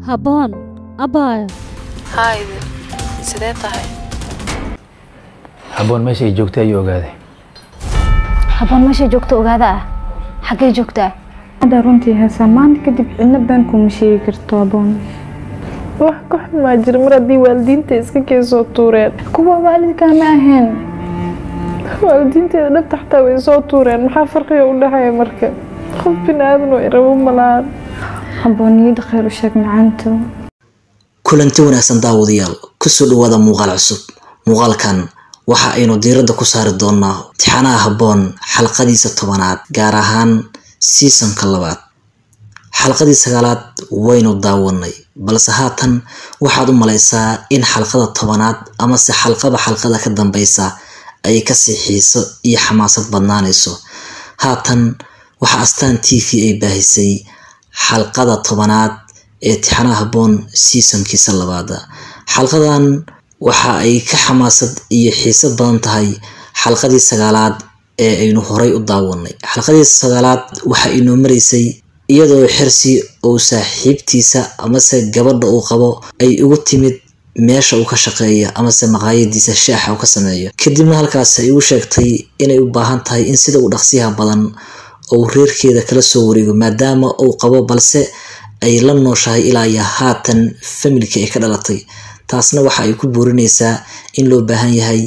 habboon abaayo haydi sidee tahay habboon meesha ay joogtay ayuu ogaaday habboon meesha joogto ogaada xagee joogtaa هذا runtii heesamaan kadib cidna baan kuma sheegi karto habboon wax ka xumaa jira mar haddii waalidiinta iska keensoo tuureen kuwa waalidka ma ahayn waalidiinteeda dhabta xataa way soo tuureen maxaa farqiga u dhexeeya marka qof bini'aadan oo irabo malaan habboon niyad khayr u sheeg macaanto kulanti wanaagsan daawadayaal kusoo dhawaada muuqaal cusub muuqaalkan waxa aynu diiradda ku saari doonaa imtixaanaha habboon xalqadiisa 10aad gaar ahaan seasonka 2 xalqadii 9aad waynu daawanay balse haatan waxaad u malaysaa in xalqada 10aad ama se xalqada ka dambaysa ay ka sii xiiso iyo xamaasad badnaanayso haatan waxa astaan TV ay baahisay xalqada 10aad ee imtixaanaha habboon seasonkiisa 2 xalqadan waxa ay ka xamaasad iyo xiisad badan tahay xalqadii 9aad ee aynu horay u daawanay xalqadii 9aad waxa inoo mareysay iyadoo xirsi oo saaxiibtiisa ama se gabadha uu qabo ay ugu timid meesha uu ka shaqeeyo ama se maqaayadiisa shaaxa uu ka sameeyo kadibna halkaas ay u sheegtay inay u baahan tahay in sida uu dhaqsiyaha badan oo reerkeeda kala soo wareego maadaama uu qabo balse ay la nooshahay ilaa ya haatan familka ay ka dhalatay taasna waxa ay ku boorinaysaa in loo baahan yahay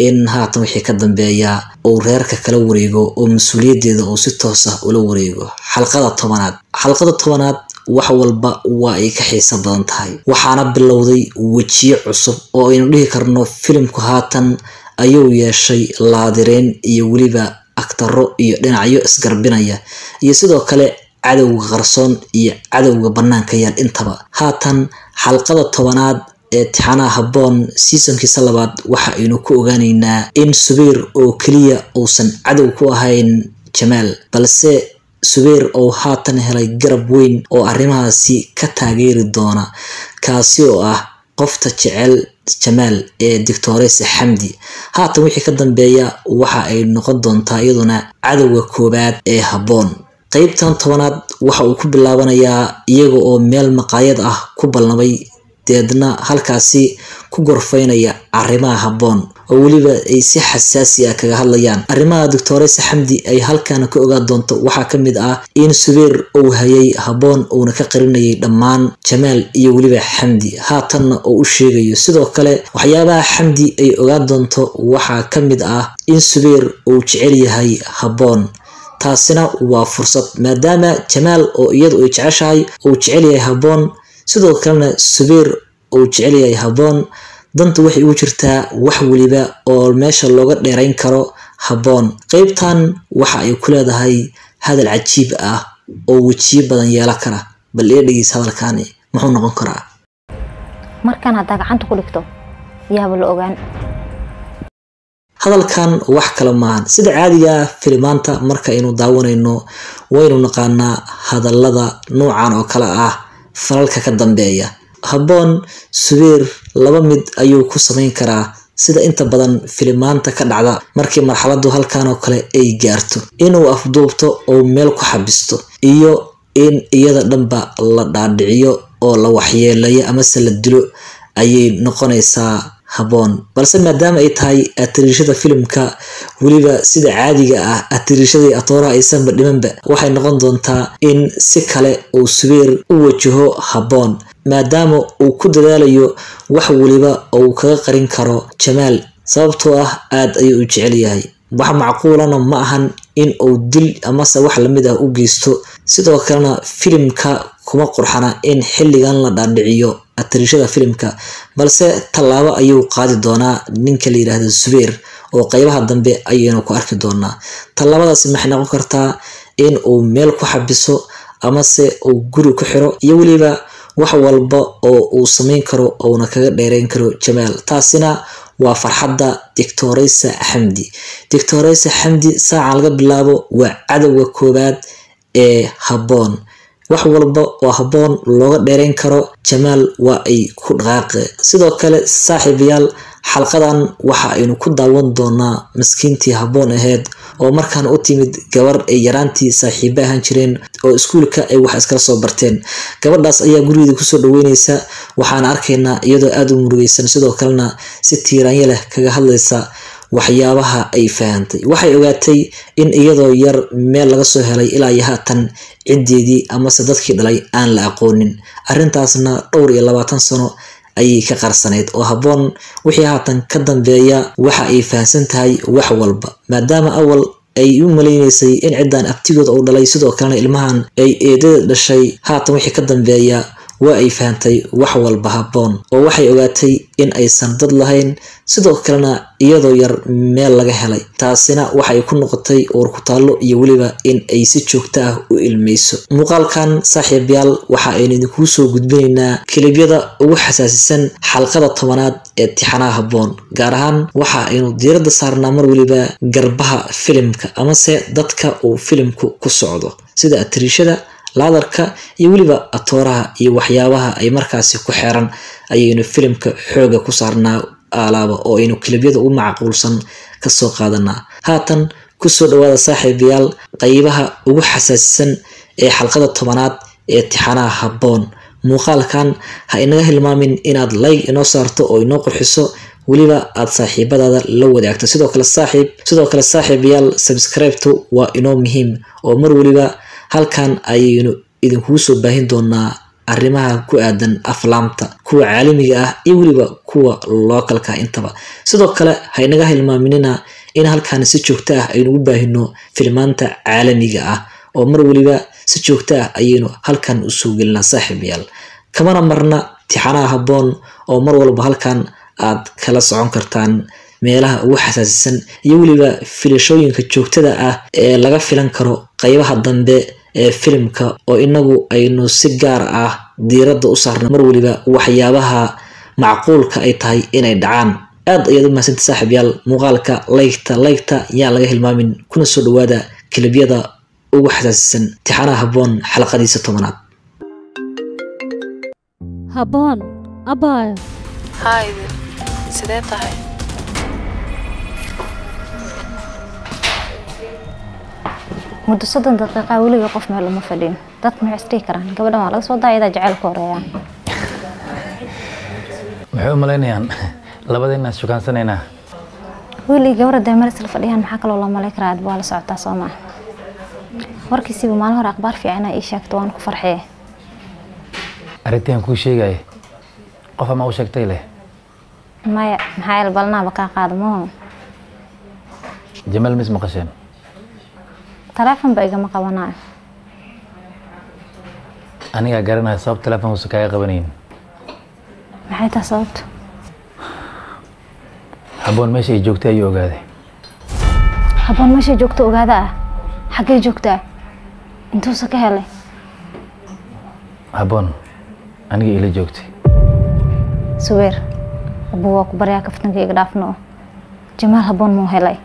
in haatan wixii ka dambeeya oo reerka kala wareego oo mas'uuliyadeeda oo si toos ah ula wareego xalqada 10aad wax walba waa ay ka xiiso badan tahay waxaana bilowday wajiye cusub oo aynu dhihi karno filimku haatan ayuu yeeshay laadireen iyo waliba aktaro iyo dhinacyo isgarbinaya iyo sidoo kale cadawga qarsoon iyo cadawga banaanka yaal intaba haatan xalqada 10aad ee imtixaanaha habboon seasonkiisa 2 waxa aynu ku ogaanaynaa in Subayr oo kaliya uusan cadow ku ahayn Jamaal balse Subayr oo haatan helay garab weyn oo arrimahaasi ka taageeri doona kaasi oo ah qofta jecel Jamaal ee Doctoressa Xamdi haatan wixii ka dambeeya waxa ay noqon doontaa iyaduna cadawga koobaad ee habboon qaybtan 10aad waxa uu ku bilaabanayaa iyaga oo meel maqaayad ah ku balnamay deedna halkaasi ku gorfaynaya arrimaha habboon oo waliba ay si xasaasi ah kaga hadlayaan arrimaha Doctoressa Xamdi ay halkan ka ogaa doonto waxa kamid ah in Subayr uu hayay habboon oo ka qarinayay dhammaan Jamaal iyo waliba Xamdi haatanna oo u sheegayo sidoo kale waxyaabaha Xamdi ay ogaa doonto waxa kamid ah in Subayr uu jecel yahay habboon taasina waa fursad maadaama Jamaal oo iyadu ay jeceshahay oo jecel yahay habboon sidoo kalena Subayr oo jecel yahay habboon danta waxay ugu jirtaa wax waliba oo meesha looga dheerayn karo habboon qaybtan waxa ay ku leedahay hadal cajiib ah oo wajiye badan yeelan kara bal ee dhageys hadalkaani muxuu noqon karaa markaan hada gacanta ku dhigto yaaba la ogaan hadalkan wax kala maahan sida caadiga filimaanta marka aynu daawanayno waynu naqaanaa hadallada noocan oo kala ah falalka ka dambeeya habboon Subayr laba mid ayuu ku sameyn karaa sida inta badan filimaanta ka dhacda markii marxaladdu halkan oo kale ay gaarto inuu afduubto oo meel ku xabisto iyo in iyada dhanba la dhaadhiciyo oo la waxyeelayo ama se la dilo ayay noqonaysaa habboon balse maadaama ay tahay atirishada filimka waliba sida caadiga ah atirishadii atooraha aysan dhimanba waxay noqon doontaa in si kale uu Subayr u wajaho habboon maadaama uu ku dadaalayo wax waliba oo kaga qarin karo Jamaal sababtoo ah aad ayuu u jecel yahay wax macquulana ma ahan in uu dil ama se wax lamid ah u geysto sidoo kalena filimka kuma qurxana in xilligan la dhaadhiciyo atirishada filimka balse talaabo ayuu qaadi doonaa ninka la yiraahdo Subayr oo qaybaha dambe ayaynu ku arki doonaa talaabadaasi maxay noqon kartaa in uu meel ku xabiso ama se uu guri ku xiro iyo waliba wax walba oo uu sameyn karo oo na kaga dheerayn karo Jamaal taasina waa farxadda Doctoressa Xamdi saaca laga bilaabo waa cadawga koobaad ee habboon wax walba oo habboon looga dheerayn karo Jamaal waa ay ku dhaqaaqay sidoo kale saaxiibayaal xalqadan waxa aynu ku daawan doonaa miskiintii habboon ahayd oo markaan u timid gabar ay yaraantii saaxiibo ahaan jireen oo iskuulka ay wax iskala soo barteen gabadhaas ayaa gurigeeda ku soo dhaweynaysa waxaan arkaynaa iyadoo aad u murugaysan sidoo kalena si tiiraanya leh kaga hadlaysa waxyaabaha ay fahantay waxay ogaatay in iyadoo yar meel laga soo helay ilaa haatan cideedii ama dadkii dhalay aan la aqoonin arintaasna dhowr iyo 20 sano ayay ka qarsaneyd oo habboon wixii haatan ka dambeeya waxa ay fahansan tahay wax walba maadaama awal ay u maleynaysay in ciidan abtigooda uu dhalay sidoo kalena ilmahan ay eedada dhashay haatan wixii ka dambeeya waa ay fahantay wax walba habboon oo waxay ogaatay in aysan dad lahayn sidoo kalena iyadoo yar meel laga helay taasina waxay ku noqotay uur ku taalo iyo waliba in ay si joogto ah u ilmeyso muuqaalkan saaxiibayaal waxa aynu idinku soo gudbinaynaa kalibyada ugu xasaasisan xalqada 10aad ee tixanaha habboon gaar ahaan waxa aynu diiradda saarnaa mar waliba garbaha filimka ama se dadka uu filimku ku socdo sida atriishada laadarka iyo waliba atooraha iyo waxyaabaha ay markaasi ku xeeran ayaynu filimka xooga ku saarnaa alaaba oo aynu kalibyada ugu macquulsan ka soo qaadanaa haatan ku soo dhawaada saaxiibayaal qaybaha ugu xasaasisan ee xalqada 10aad ee tixanaha habboon muuqaalkan ha inaga hilmaamin inaad like inoo saarto oo inoo qurxiso waliba aad saaxiibadaada la wadaagto sidoo kale saaxiibayaal subscribe-tu waa inoo muhiim oo mar waliba halkan ayaynu idinku soo baahin doonaa arrimaha ku aadan aflaamta kuwa caalamiga ah iyo waliba kuwa localka intaba sidoo kale ha inaga hilmaaminina in halkan si joogto ah aynu u baahino filmaanta caalamiga ah oo mar waliba si joogto ah ayaynu halkan u soo gelinaa saaxiibayaal kamana marna tixanaha habboon oo mar walba halkan aad kala socon kartaan meelaha ugu xasaasisan iyo waliba filashooyinka joogtada ah ee laga filan karo qaybaha dambe ee filimka oo inagu aynu si gaar ah diiradda u saarno mar waliba waxyaabaha macquulka ay tahay inay dhacaan aad ayaad u mahadsantahay saaxiibayaal muuqaalka like-ta yaa laga hilmaamin kuna soo dhawaada kalibyada ugu xasaasisan tixanaha habboon xalqadiisa 10aad habboon abaayo haa idin sidee tahay muddo 30 daqiiqo waliga qof meel uma fadhiin dadku ma istii karaan gabadha waa laga soo daayada jacaylka horeeyaan maxay u maleynayaan labadeena shukaansanayna wali gabadha meel isla fadhiyaan maxaa kale loo malay karaa waa la socotaa Soomaa warkiisiba maalin hore akhbaar fiican ay sheegto waan ku farxay arintan ku sheegay qof ma u sheegtay leh maya maxay balnaaba ka qaadmo Jamaal mis maqasheen telefoon ba igama qabanaa aniga garanay sabab telefoon uu ka qabanayn maxay tahay sababta habboon meesha ay joogtay ayuu ogaaday habboon meesha joogto ogaada xagee joogtaa intuu ka helay habboon aniga ila joogtay suweer abu waa ku baryaa kaftanka iga dhaafno Jamaal habboon muu helay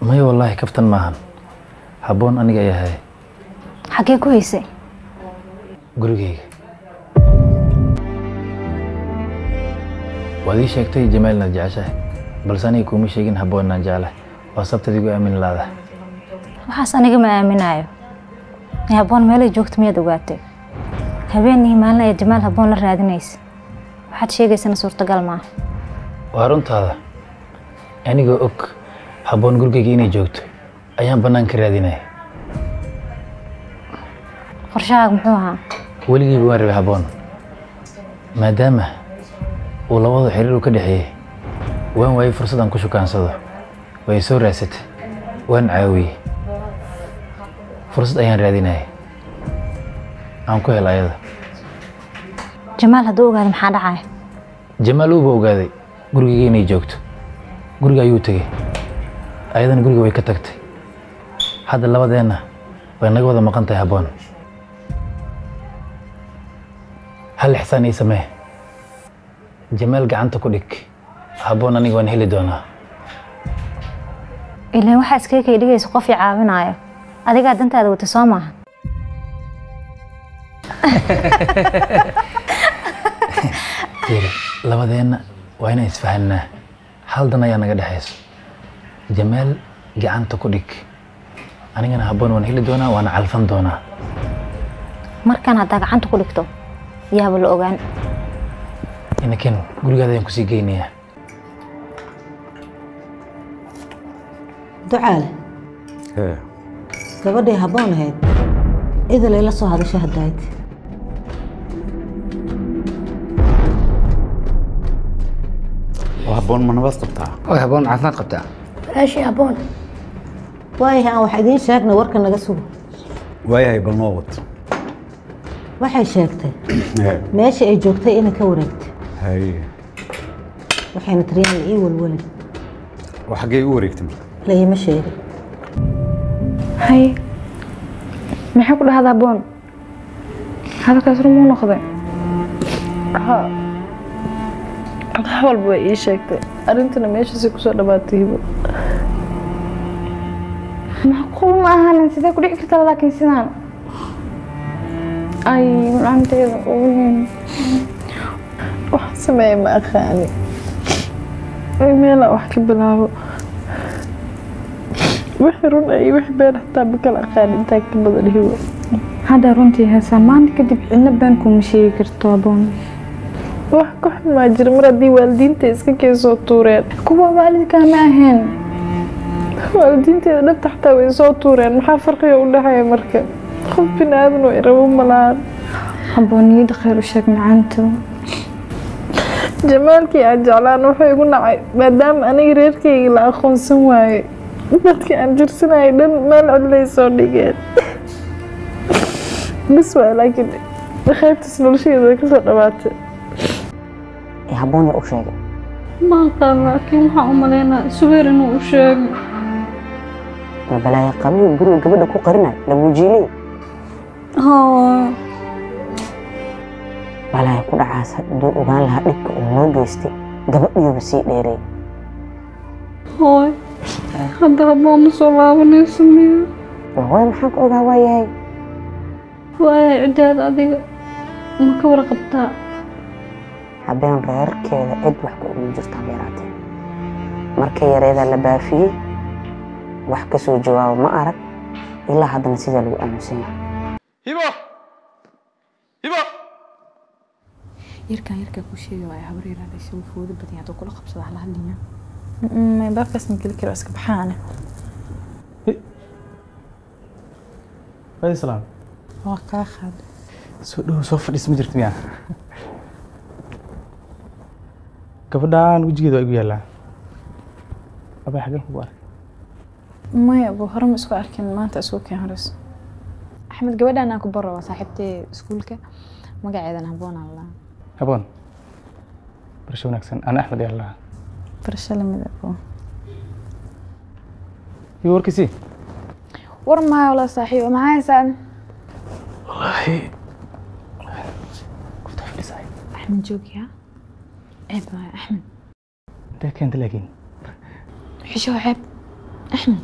may wallahi kaftan maahan habboon aniga ayaa hay xagee ku haysay gurigeyga wadii sheegtay Jamaalna jeceshahay balse aniga kuma sheegin habboonna jecelahay waa sabtadiigu aamin laada waxaas aniga ma aaminayo habboon meel ay joogto miyaad ogaatay habeenii maalin ay Jamaal habboon la raadinaysa waxaad sheegaysaa suurtagal ma waa runtaada aniga og habboon gurigeyga inay joogto ayaan banaanka raadinay qorshahaaga muxuu ahaa weligiiba waan rabay habboon maadaama uu labada xiriir ka dhaxeeyay waan waayay fursad aan ku shukaansado way soo raasatay waan caawiyay fursad ayaan raadinay aan ku helay ayada Jamaal haduu ogaado maxaa dhacay Jamaal uu ogaaday gurigeyga inay joogto guriga ayuu tagay ayadana guriga way ka tagtay hadda labadeena way naga wada maqan tahay habboon hal ixsaan ii samee Jamaal gacanta ku dhig habboon aniga waan heli doonaa ilaa waxa iska kay dhigayso qof i caawinayo adiga dantaada wata Soomaa Fiiri, labadeenna waa inaan isfahanaa. Hal dan ayaa naga dhexayso. Jamaal gacanta ku dhig. Anigana habboon waan heli doonaa, waana calfan doonaa. markaan haddaa gacanta ku dhigto yaaba la ogaan. Inakin gurigaada ayaan kusii geynayaa. ducaale gabadhii habboon ahayd idil ila soo hadasho haddayd habboon ma nabad qabtaa? oo habboon caafimaad qabtaa. meeshii habboon waayahay aan wax idiin sheegna warka naga sugo. waayahay bal noo wad. waxay sheegtay meeshii ay joogtay inay ka wareegtay. haye waxayna tiriyaan la ii walwalin. oo xaggee u wareegtay marka? la iima sheegin. hay maxay ku dhahdaa habboon hadalkaas rumuu noqday wax walba way ii sheegtay arrintana meeshaasay kusoo dhammaatay hibo macquul ma ahanin sidee ku dhici kartaa laakiin sidaan ay macanteeda wax sameeye ma aqaani meela wax ka bilaabo wixii run ay wixii been hataa ma kala aqaan intaa ka badan hibo hadda runtii heesaa maanta kadib cidna been kuma sheegi karto habboon wax ka xun maa jira mar haddii waalidiinta iska keensoo tuureen kuwa waalidkaa ma ahayn waalidiinteeda dhabta xataa way soo tuureen maxaa farqiga u dhexeeya marka qof bini aadan way rabo malaan habboon niyadda khayr u sheeg macaanta jamaalkii aan jeclaan wuxuu igu nacay maadaama aniga reerkayga la aqoonsan waaye dadkii aan jirsanayay dhan meel cidlay soo dhigeen bis waay laakiin qaybtaas nolosheeda way kasoo dhammaatay habboon yaa u sheegay ma aqaan laakiin waxaan u malaynaa subeer inuu u sheego. ma balaaya qabiil guriga gabadha ku qarinayo lagu jiilay balaaya ku dhacaas hadduu ogaan lahaa dhibka uu noo geystay gabadhiiba sii dheeray. hooy hadda habboon ma soo laabanayso miya way maxaan ka ogaa waayahay waayay ciddaada adiga ma ka warqabtaa habeen reerkeeda cid wax ka ugu jirta beeraatay markay yareedaa la baafiyey wax ka soo jawaabo ma arag ilaa haddana sidaa lagu aaminsan yahay. hibo hibo yarkaa ku sheegay waa habar yaraada si uu foodo badan yahay kula qabsada hal hadliya ma baafkaas ma geli karo iska baxaana Waalaikum salaam. waa kaa qaad Soo dhow soo fadhiis ma jirto miyaa? Gabadhaan wajigeeda waa igu yaalaa. Abay xagee ku arkay? maya buu hore ma isku arkin maanta isku keen horeyso axmed gabadhaan aan ku baro waa saaxiibtay iskuulka magaceedana habboon allah Habboon. Barasho wanaagsan. Ana Axmed yaa Allah. barasho lamid ah Iyo warkiisii? war maayo la saaxiib maxaa haysaan Wallaahi. Qofta fadhiisay. axmed joogiya ceeb maayo axmed Intee keenta laakiin? xisho ceeb axmed